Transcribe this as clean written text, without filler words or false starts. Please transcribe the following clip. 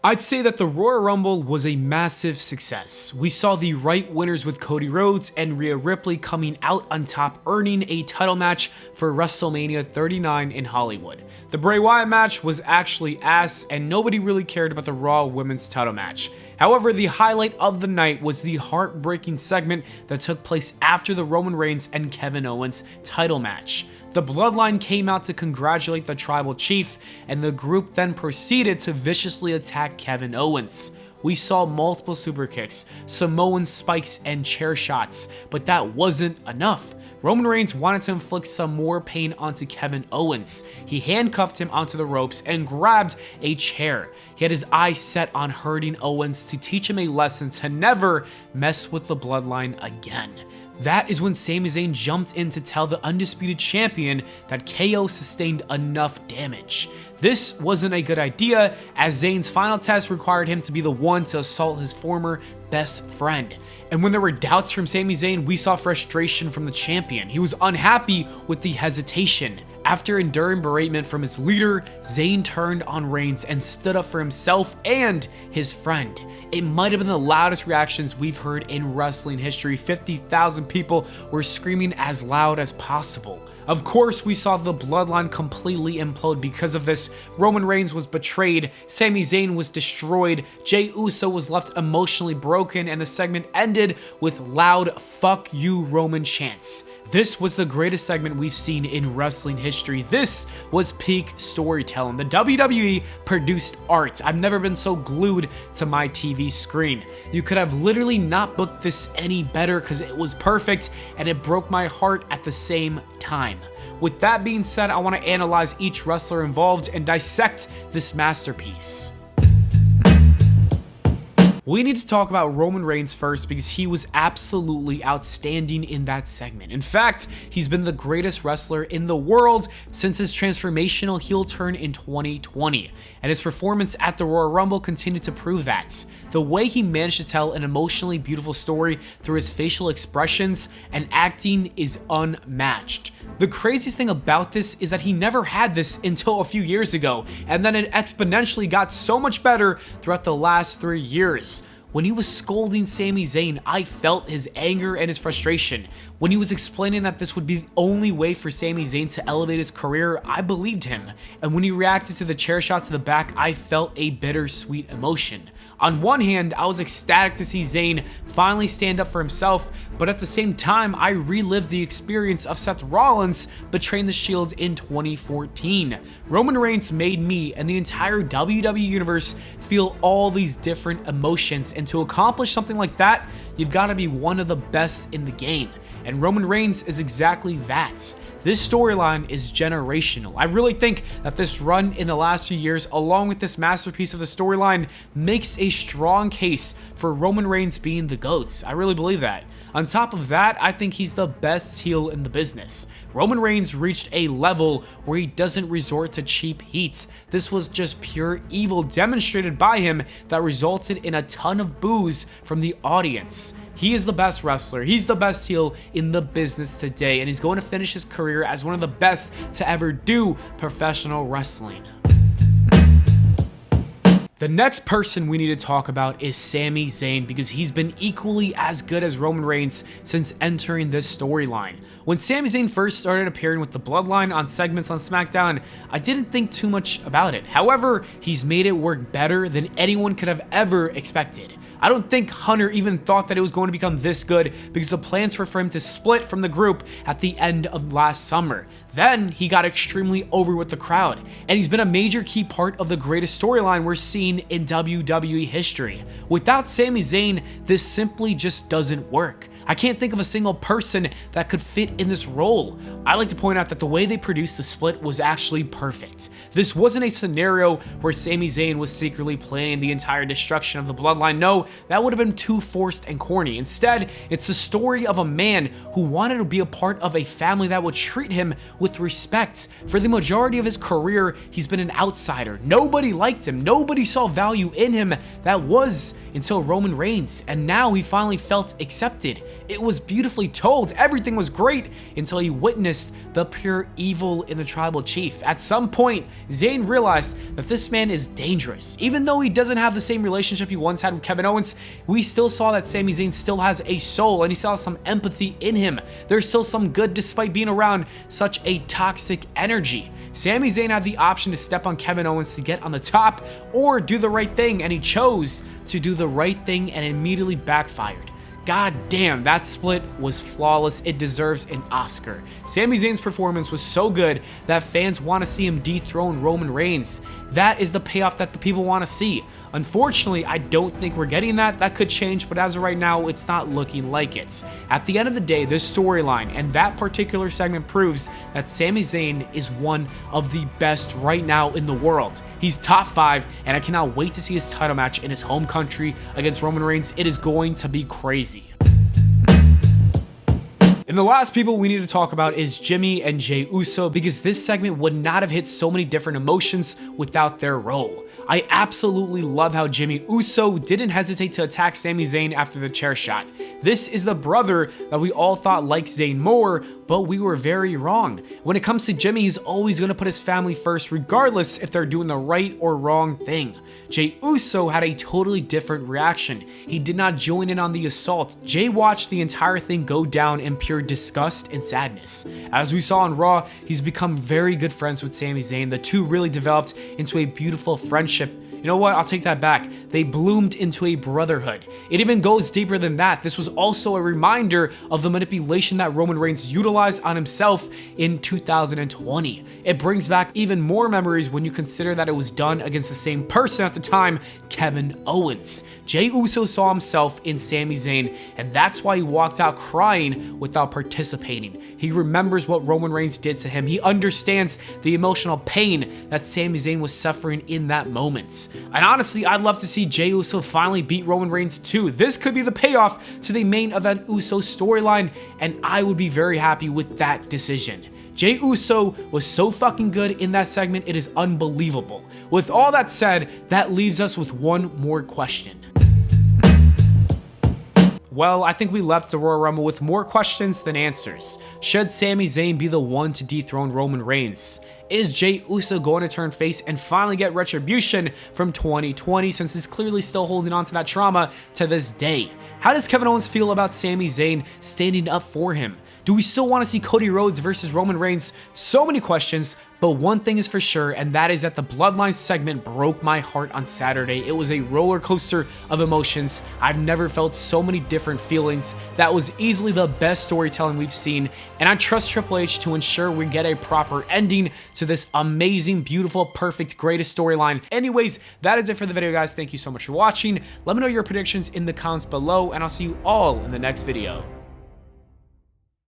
I'd say that the Royal Rumble was a massive success. We saw the right winners with Cody Rhodes and Rhea Ripley coming out on top, earning a title match for WrestleMania 39 in Hollywood. The Bray Wyatt match was actually ass, and nobody really cared about the Raw Women's title match. However, the highlight of the night was the heartbreaking segment that took place after the Roman Reigns and Kevin Owens title match. The Bloodline came out to congratulate the tribal chief, and the group then proceeded to viciously attack Kevin Owens. We saw multiple super kicks, Samoan spikes, and chair shots, but that wasn't enough. Roman Reigns wanted to inflict some more pain onto Kevin Owens. He handcuffed him onto the ropes and grabbed a chair. He had his eyes set on hurting Owens to teach him a lesson to never mess with the Bloodline again. That is when Sami Zayn jumped in to tell the undisputed champion that KO sustained enough damage. This wasn't a good idea, as Zayn's final test required him to be the one to assault his former best friend. And when there were doubts from Sami Zayn, we saw frustration from the champion. He was unhappy with the hesitation. After enduring beratement from his leader, Zayn turned on Reigns and stood up for himself and his friend. It might have been the loudest reactions we've heard in wrestling history. 50,000 people were screaming as loud as possible. Of course, we saw the Bloodline completely implode because of this. Roman Reigns was betrayed, Sami Zayn was destroyed, Jey Uso was left emotionally broken, and the segment ended with loud "fuck you Roman" chants. This was the greatest segment we've seen in wrestling history. This was peak storytelling. The WWE produced art. I've never been so glued to my TV screen. You could have literally not booked this any better because it was perfect and it broke my heart at the same time. With that being said, I want to analyze each wrestler involved and dissect this masterpiece. We need to talk about Roman Reigns first because he was absolutely outstanding in that segment. In fact, he's been the greatest wrestler in the world since his transformational heel turn in 2020, and his performance at the Royal Rumble continued to prove that. The way he managed to tell an emotionally beautiful story through his facial expressions and acting is unmatched. The craziest thing about this is that he never had this until a few years ago, and then it exponentially got so much better throughout the last 3 years. When he was scolding Sami Zayn, I felt his anger and his frustration. When he was explaining that this would be the only way for Sami Zayn to elevate his career, I believed him. And when he reacted to the chair shot to the back, I felt a bittersweet emotion. On one hand, I was ecstatic to see Zayn finally stand up for himself, but at the same time, I relived the experience of Seth Rollins betraying the Shield in 2014. Roman Reigns made me and the entire WWE Universe feel all these different emotions, and to accomplish something like that, you've got to be one of the best in the game. And Roman Reigns is exactly that. This storyline is generational. I really think that this run in the last few years, along with this masterpiece of the storyline, makes a strong case for Roman Reigns being the GOAT. I really believe that. On top of that, I think he's the best heel in the business. Roman Reigns reached a level where he doesn't resort to cheap heat. This was just pure evil demonstrated by him that resulted in a ton of boos from the audience. He is the best wrestler, he's the best heel in the business today, and he's going to finish his career as one of the best to ever do professional wrestling. The next person we need to talk about is Sami Zayn because he's been equally as good as Roman Reigns since entering this storyline. When Sami Zayn first started appearing with the Bloodline on segments on SmackDown, I didn't think too much about it. However, he's made it work better than anyone could have ever expected. I don't think Hunter even thought that it was going to become this good because the plans were for him to split from the group at the end of last summer. Then he got extremely over with the crowd, and he's been a major key part of the greatest storyline we're seeing in WWE history. Without Sami Zayn, this simply just doesn't work. I can't think of a single person that could fit in this role. I like to point out that the way they produced the split was actually perfect. This wasn't a scenario where Sami Zayn was secretly planning the entire destruction of the Bloodline. No, that would have been too forced and corny. Instead, it's the story of a man who wanted to be a part of a family that would treat him with respect. For the majority of his career, he's been an outsider. Nobody liked him. Nobody saw value in him. That was until Roman Reigns, and now he finally felt accepted. It was beautifully told, everything was great until he witnessed the pure evil in the tribal chief. At some point, Zayn realized that this man is dangerous. Even though he doesn't have the same relationship he once had with Kevin Owens, we still saw that Sami Zayn still has a soul and he still has some empathy in him. There's still some good despite being around such a toxic energy. Sami Zayn had the option to step on Kevin Owens to get on the top or do the right thing, and he chose to do the right thing and immediately backfired. God damn, that split was flawless. It deserves an Oscar. Sami Zayn's performance was so good that fans want to see him dethrone Roman Reigns. That is the payoff that the people want to see. Unfortunately, I don't think we're getting that. That could change, but as of right now, it's not looking like it. At the end of the day, this storyline and that particular segment proves that Sami Zayn is one of the best right now in the world. He's top 5, and I cannot wait to see his title match in his home country against Roman Reigns. It is going to be crazy. And the last people we need to talk about is Jimmy and Jey Uso, because this segment would not have hit so many different emotions without their role. I absolutely love how Jimmy Uso didn't hesitate to attack Sami Zayn after the chair shot. This is the brother that we all thought liked Zayn more, but we were very wrong. When it comes to Jimmy, he's always going to put his family first, regardless if they're doing the right or wrong thing. Jey Uso had a totally different reaction. He did not join in on the assault. Jey watched the entire thing go down in pure disgust and sadness. As we saw on Raw, he's become very good friends with Sami Zayn. The two really developed into a beautiful friendship. You know what? I'll take that back. They bloomed into a brotherhood. It even goes deeper than that. This was also a reminder of the manipulation that Roman Reigns utilized on himself in 2020. It brings back even more memories when you consider that it was done against the same person at the time, Kevin Owens. Jey Uso saw himself in Sami Zayn, and that's why he walked out crying without participating. He remembers what Roman Reigns did to him. He understands the emotional pain that Sami Zayn was suffering in that moment. And honestly, I'd love to see Jey Uso finally beat Roman Reigns too. This could be the payoff to the main event Uso storyline, and I would be very happy with that decision. Jey Uso was so fucking good in that segment, it is unbelievable. With all that said, that leaves us with one more question. Well, I think we left the Royal Rumble with more questions than answers. Should Sami Zayn be the one to dethrone Roman Reigns? Is Jey Uso going to turn face and finally get retribution from 2020, since he's clearly still holding on to that trauma to this day? How does Kevin Owens feel about Sami Zayn standing up for him? Do we still want to see Cody Rhodes versus Roman Reigns? So many questions, but one thing is for sure, and that is that the Bloodline segment broke my heart on Saturday. It was a roller coaster of emotions. I've never felt so many different feelings. That was easily the best storytelling we've seen, and I trust Triple H to ensure we get a proper ending to this amazing, beautiful, perfect, greatest storyline. Anyways, that is it for the video, guys. Thank you so much for watching. Let me know your predictions in the comments below, and I'll see you all in the next video.